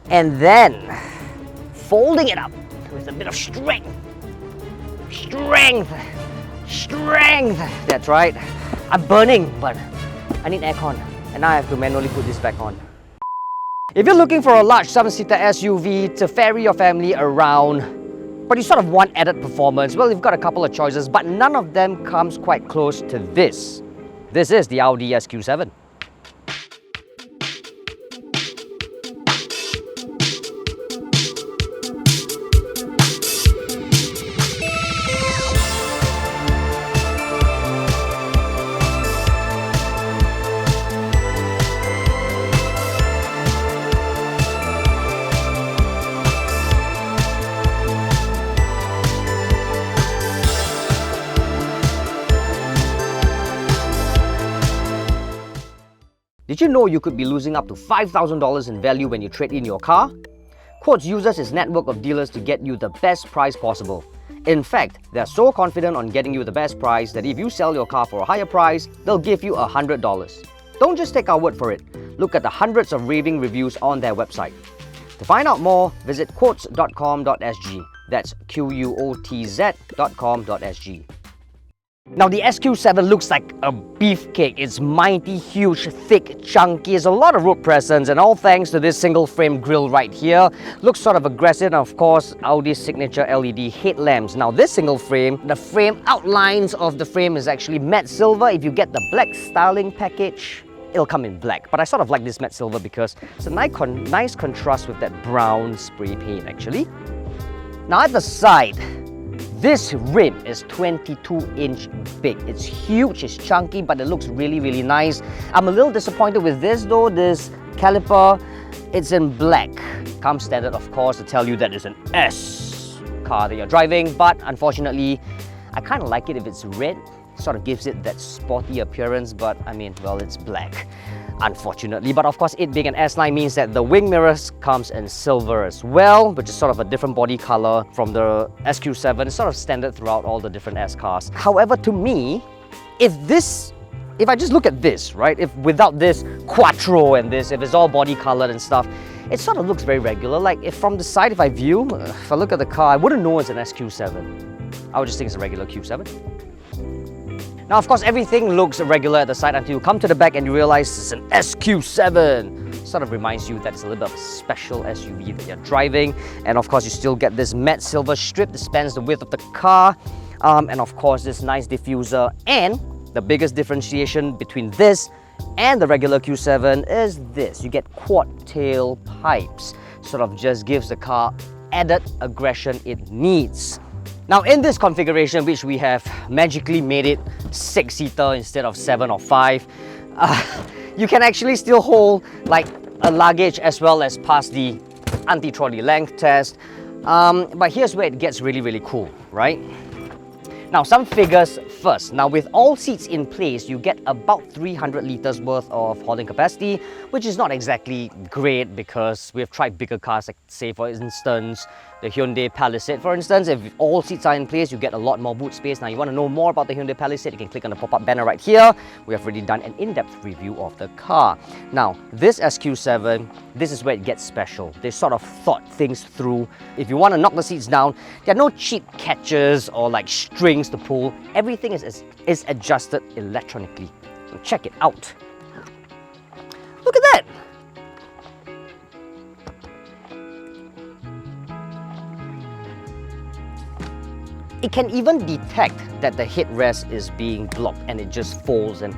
and then folding it up with a bit of strength. Strength! That's right. I'm burning, but I need aircon, and now I have to manually put this back on. If you're looking for a large 7-seater SUV to ferry your family around, but you sort of want added performance, well, you've got a couple of choices, but none of them comes quite close to this. This is the Audi SQ7. Did you know you could be losing up to $5,000 in value when you trade in your car? Quartz uses its network of dealers to get you the best price possible. In fact, they're so confident on getting you the best price that if you sell your car for a higher price, they'll give you $100. Don't just take our word for it. Look at the hundreds of raving reviews on their website. To find out more, visit quartz.com.sg. That's QUOTZ.com.sg. Now the SQ7 looks like a beefcake. It's mighty, huge, thick, chunky. It's a lot of road presence, and all thanks to this single frame grille right here. Looks sort of aggressive, and of course Audi's signature LED headlamps. Now this single frame, the frame outlines of the frame is actually matte silver. If you get the black styling package, it'll come in black. But I sort of like this matte silver because it's a nice contrast with that brown spray paint actually. Now at the side, this rim is 22-inch big. It's huge, it's chunky, but it looks really, really nice. I'm a little disappointed with this though. This caliper, it's in black. Comes standard, of course, to tell you that it's an S car that you're driving, but unfortunately, I kind of like it if it's red. Sort of gives it that sporty appearance, but I mean, well, it's black, unfortunately. But of course, it being an S9 means that the wing mirrors comes in silver as well, which is sort of a different body color from the SQ7. It's sort of standard throughout all the different S cars. However, to me, if I just look at this, right, if without this Quattro and this, if it's all body colored and stuff, it sort of looks very regular. Like if from the side, if I look at the car, I wouldn't know it's an SQ7. I would just think it's a regular Q7. Now, of course, everything looks regular at the side until you come to the back and you realize it's an SQ7. Sort of reminds you that it's a little bit of a special SUV that you're driving. And of course, you still get this matte silver strip that spans the width of the car. And of course, this nice diffuser. And the biggest differentiation between this and the regular Q7 is this. You get quad tail pipes. Sort of just gives the car added aggression it needs. Now in this configuration, which we have magically made it 6-seater instead of 7 or 5, you can actually still hold like a luggage as well as pass the anti-trolley length test. But here's where it gets really, really cool, right? Now some figures first. Now with all seats in place, you get about 300 litres worth of hauling capacity, which is not exactly great because we've tried bigger cars like, say for instance, the Hyundai Palisade. For instance, if all seats are in place, you get a lot more boot space. Now you want to know more about the Hyundai Palisade, you can click on the pop-up banner right here. We have already done an in-depth review of the car. Now this SQ7, this is where it gets special. They sort of thought things through. If you want to knock the seats down, there are no cheap catches or like strings to pull. Everything is adjusted electronically. So check it out. Look at that! It can even detect that the headrest is being blocked and it just folds, and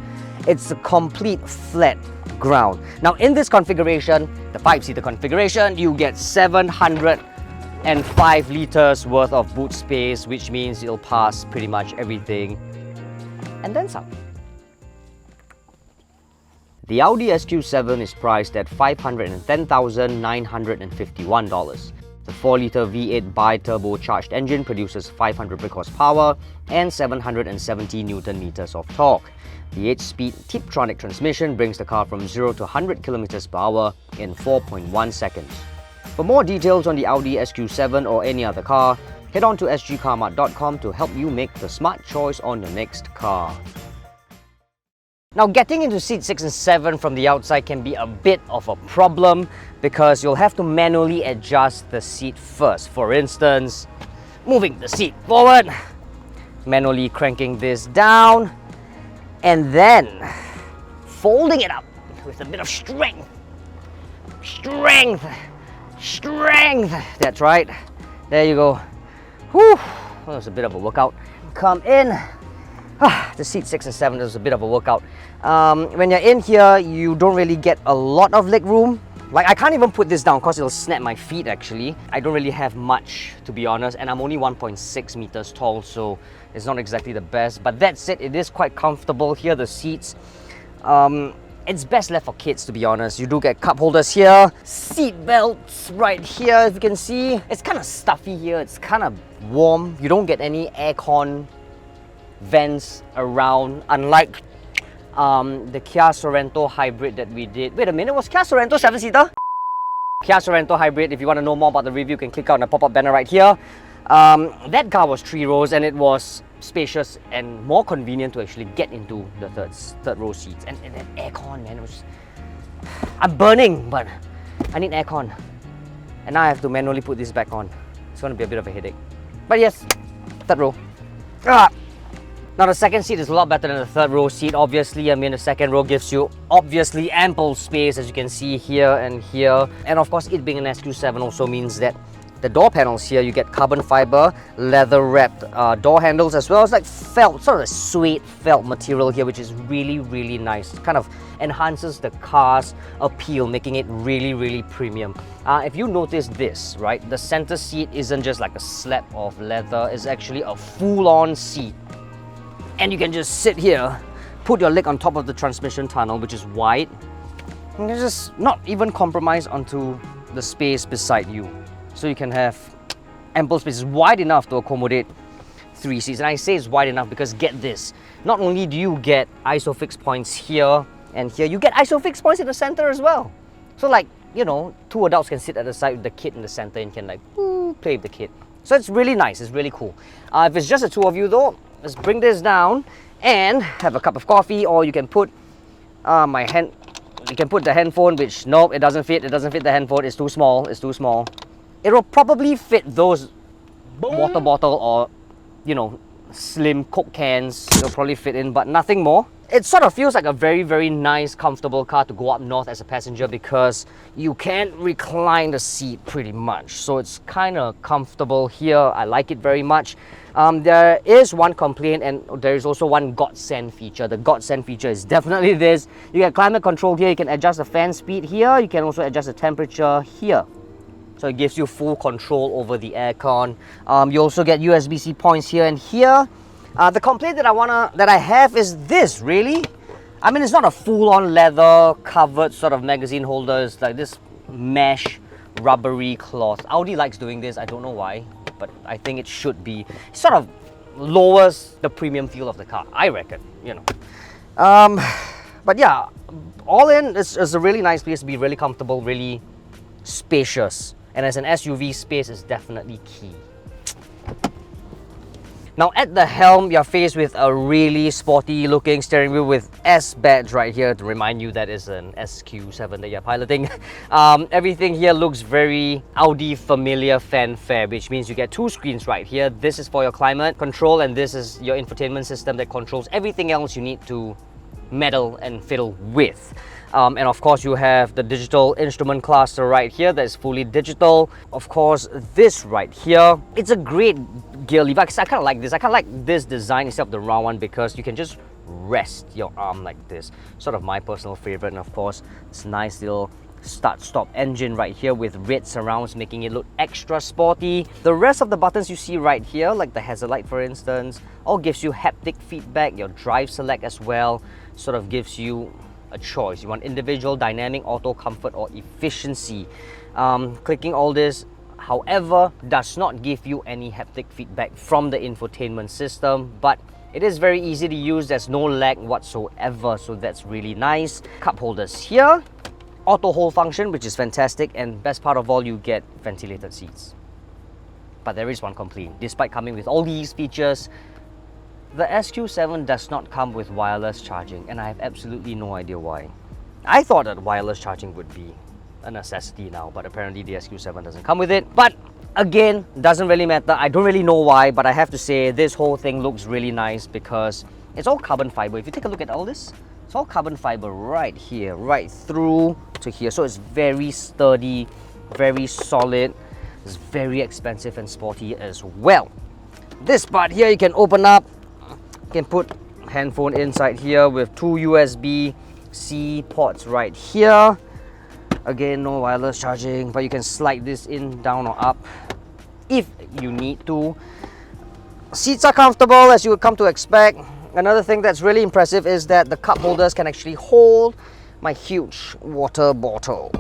it's a complete flat ground. Now in this configuration, the 5-seater configuration, you get 705 litres worth of boot space, which means it'll pass pretty much everything and then some. The Audi SQ7 is priced at $510,951. The 4-litre V8 bi-turbocharged engine produces 500 brake horsepower and 770 Nm of torque. The 8-speed Tiptronic transmission brings the car from 0 to 100 km per hour in 4.1 seconds. For more details on the Audi SQ7 or any other car, head on to sgcarmart.com to help you make the smart choice on your next car. Now, getting into seat 6 and 7 from the outside can be a bit of a problem because you'll have to manually adjust the seat first. For instance, moving the seat forward, manually cranking this down, and then folding it up with a bit of strength. Strength! Strength! That's right. There you go. Whew! That was a bit of a workout. Come in. The seat 6 and 7 is a bit of a workout. When you're in here, you don't really get a lot of leg room. Like, I can't even put this down because it'll snap my feet actually. I don't really have much, to be honest, and I'm only 1.6 meters tall, so it's not exactly the best. But that said, it is quite comfortable here, the seats. It's best left for kids, to be honest. You do get cup holders here, seat belts right here, as you can see. It's kind of stuffy here, it's kind of warm. You don't get any aircon vents around, unlike the Kia Sorento hybrid that we did. Wait a minute, was Kia Sorento 7-seater? Kia Sorento hybrid, if you want to know more about the review, you can click on the pop-up banner right here. That car was 3 rows and it was spacious and more convenient to actually get into the third row seats. And then aircon, man, it was... I'm burning, but I need aircon. And now I have to manually put this back on. It's going to be a bit of a headache. But yes, third row. Now the second seat is a lot better than the third row seat, obviously. I mean, the second row gives you obviously ample space, as you can see here and here. And of course, it being an SQ7 also means that the door panels here, you get carbon fiber, leather wrapped door handles, as well as like felt, sort of a suede felt material here, which is really, really nice. It kind of enhances the car's appeal, making it really, really premium. If you notice this, right, the center seat isn't just like a slab of leather, it's actually a full-on seat. And you can just sit here, put your leg on top of the transmission tunnel, which is wide, and just not even compromise onto the space beside you. So you can have ample space. It's wide enough to accommodate 3 seats. And I say it's wide enough because get this, not only do you get ISOFIX points here and here, you get ISOFIX points in the center as well. So like, you know, 2 adults can sit at the side with the kid in the center and can like play with the kid. So it's really nice, it's really cool. If it's just the 2 of you though, let's bring this down and have a cup of coffee, or you can put you can put the handphone, which nope, it doesn't fit the handphone, it's too small, It'll probably fit those water bottle or, you know, slim Coke cans. It'll probably fit in, but nothing more. It sort of feels like a very, very nice, comfortable car to go up north as a passenger because you can recline the seat pretty much. So it's kind of comfortable here. I like it very much. There is one complaint, and there is also one godsend feature. The godsend feature is definitely this. You get climate control here. You can adjust the fan speed here. You can also adjust the temperature here. So it gives you full control over the aircon. You also get USB-C points here and here. The complaint that I have is this, really. I mean, it's not a full-on leather covered sort of magazine holder. It's like this mesh rubbery cloth. Audi likes doing this. I don't know why, but I think it should be. It sort of lowers the premium feel of the car, I reckon, you know. But yeah, all in, it's a really nice place to be, really comfortable, really spacious. And as an SUV, space is definitely key. Now at the helm, you're faced with a really sporty looking steering wheel with S badge right here to remind you that it's an SQ7 that you're piloting. Everything here looks very Audi familiar fanfare, which means you get 2 screens right here. This is for your climate control, and this is your infotainment system that controls everything else you need to meddle and fiddle with. And of course you have the digital instrument cluster right here that is fully digital. Of course, this right here, it's a great gear lever. I kind of like this. I kind of like this design instead of the round one because you can just rest your arm like this. Sort of my personal favorite. And of course, this nice little start-stop engine right here with red surrounds, making it look extra sporty. The rest of the buttons you see right here, like the hazard light for instance, all gives you haptic feedback. Your drive select as well sort of gives you a choice. You want individual, dynamic, auto, comfort, or efficiency. Clicking all this, however, does not give you any haptic feedback from the infotainment system, but it is very easy to use. There's no lag whatsoever, so that's really nice. Cup holders here, auto hold function, which is fantastic, and best part of all, you get ventilated seats. But there is one complaint. Despite coming with all these features, The SQ7 does not come with wireless charging, and I have absolutely no idea why. I thought that wireless charging would be a necessity now, but apparently the SQ7 doesn't come with it. But again, doesn't really matter. I don't really know why, but I have to say this whole thing looks really nice because it's all carbon fiber. If you take a look at all this, it's all carbon fiber right here, right through to here. So it's very sturdy, very solid. It's very expensive and sporty as well. This part here you can open up. You can put handphone inside here with two USB-C ports right here. Again, no wireless charging, but you can slide this in, down or up if you need to. Seats are comfortable as you would come to expect. Another thing that's really impressive is that the cup holders can actually hold my huge water bottle.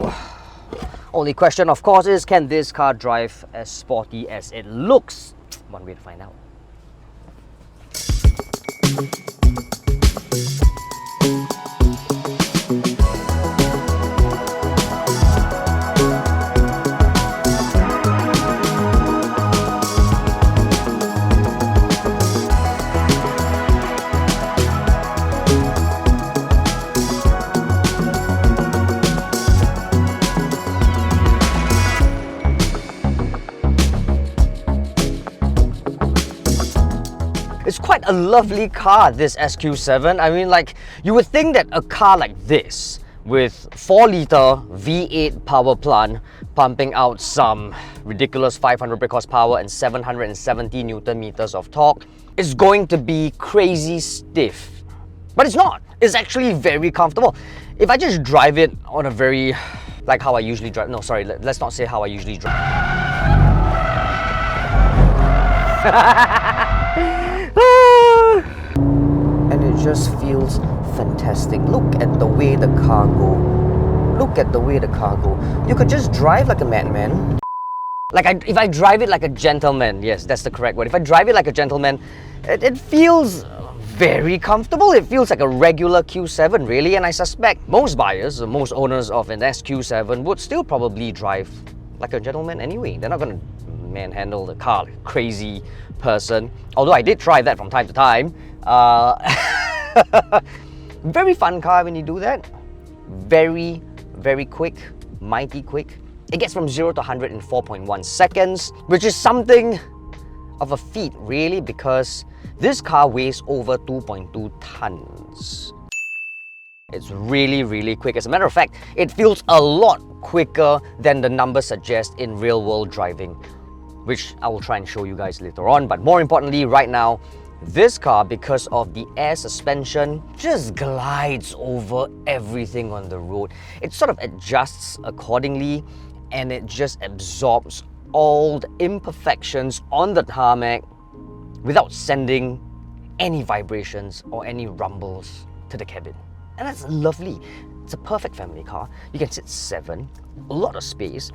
Only question, of course, is can this car drive as sporty as it looks? One way to find out. It's quite a lovely car, this SQ7. I mean, like, you would think that a car like this, with 4-litre V8 power plant pumping out some ridiculous 500 brake horsepower and 770 Newton meters of torque, is going to be crazy stiff. But it's not. It's actually very comfortable. If I just drive it on a very, like how I usually drive, no, sorry, let's not say how I usually drive. And it just feels fantastic. Look at the way the car goes. Look at the way the car goes. You could just drive like a madman. If I drive it like a gentleman, yes, that's the correct word. If I drive it like a gentleman, it feels very comfortable. It feels like a regular Q7, really. And I suspect most buyers, most owners of an SQ7 would still probably drive like a gentleman anyway. They're not going to manhandle the car like a crazy person. Although I did try that from time to time. Very fun car when you do that. Very, very quick, mighty quick. It gets from 0 to 100 in 4.1 seconds, which is something of a feat, really, because this car weighs over 2.2 tons. It's really, really quick. As a matter of fact, it feels a lot quicker than the numbers suggest in real-world driving, which I will try and show you guys later on. But more importantly, right now, this car, because of the air suspension, just glides over everything on the road. It sort of adjusts accordingly, and it just absorbs all the imperfections on the tarmac without sending any vibrations or any rumbles to the cabin. And that's lovely. It's a perfect family car. You can sit 7, a lot of space.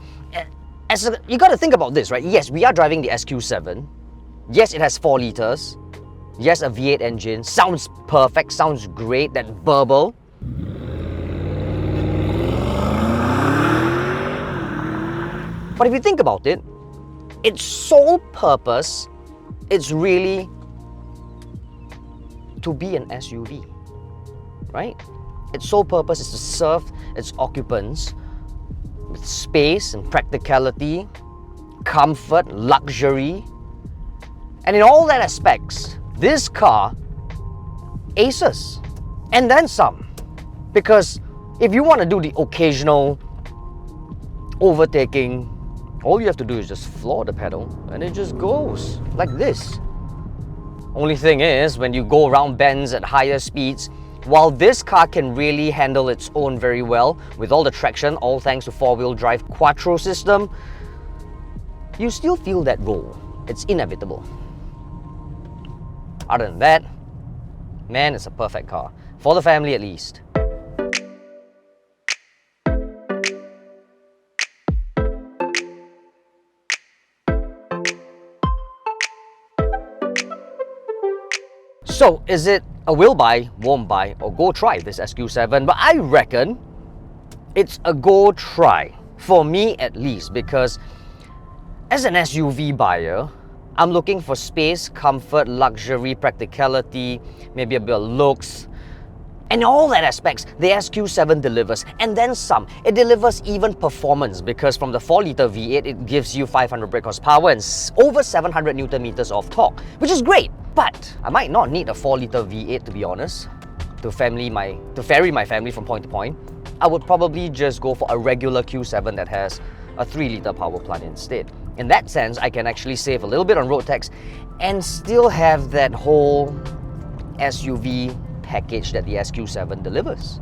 You got to think about this, right? Yes, we are driving the SQ7. Yes, it has 4 liters. Yes, a V8 engine. Sounds perfect, sounds great, that burble. But if you think about it, its sole purpose is really to be an SUV, right? Its sole purpose is to serve its occupants with space and practicality, comfort, luxury. And in all that aspects, this car aces, and then some. Because if you want to do the occasional overtaking, all you have to do is just floor the pedal and it just goes like this. Only thing is, when you go around bends at higher speeds, while this car can really handle its own very well with all the traction, all thanks to 4-wheel drive quattro system, you still feel that roll. It's inevitable. Other than that, man, it's a perfect car. For the family at least. So, is it a will buy, won't buy, or go try this SQ7? But I reckon it's a go try. For me at least, because as an SUV buyer, I'm looking for space, comfort, luxury, practicality, maybe a bit of looks, and all that aspects, the SQ7 delivers, and then some. It delivers even performance because from the 4-litre V8, it gives you 500 brake horsepower and over 700 Newton meters of torque, which is great. But I might not need a 4-litre V8 to be honest, to ferry my family from point to point. I would probably just go for a regular Q7 that has a 3-litre power plant instead. In that sense, I can actually save a little bit on road tax and still have that whole SUV package that the SQ7 delivers.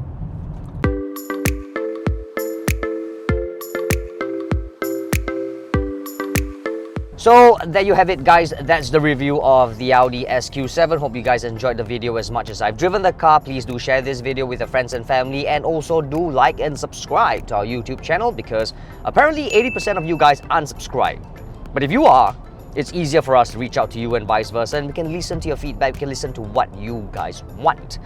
So there you have it guys, that's the review of the Audi SQ7. Hope you guys enjoyed the video as much as I've driven the car. Please do share this video with your friends and family, and also do like and subscribe to our YouTube channel because apparently 80% of you guys unsubscribe. But if you are, it's easier for us to reach out to you and vice versa, and we can listen to your feedback, we can listen to what you guys want.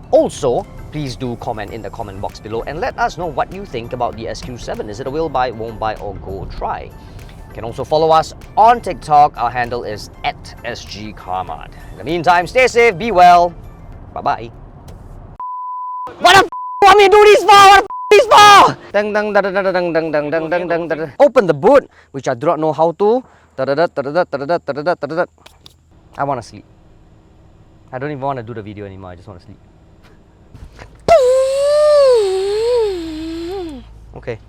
Also, please do comment in the comment box below and let us know what you think about the SQ7. Is it a will buy, won't buy, or go try? You can also follow us on TikTok. Our handle is @SGCarMart. In the meantime, stay safe, be well. Bye-bye. What the want me to do this for? What the this for? Dang, dang, dang, dang, dang, dang, dang, dang, dang, dang, dang. Open the boot, which I do not know how to. I want to sleep. I don't even want to do the video anymore. I just want to sleep. Okay.